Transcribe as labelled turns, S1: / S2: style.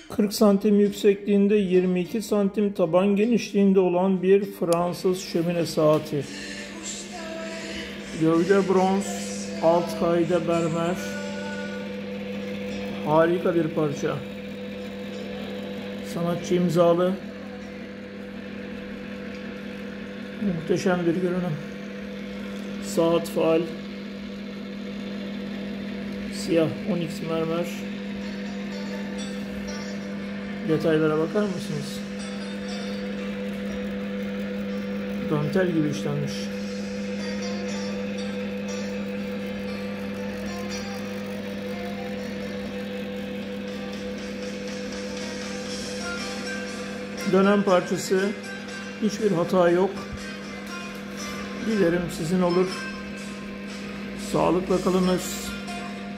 S1: 40 santim yüksekliğinde 22 santim taban genişliğinde olan bir Fransız şömine saati. Gövde bronz, alt kayda mermer. Harika bir parça. Sanatçı imzalı. Muhteşem bir görünüm. Saat faal. Siyah onyx mermer. Detaylara bakar mısınız? Dantel gibi işlenmiş. Dönem parçası, hiçbir hata yok. Dilerim sizin olur. Sağlıkla kalınız.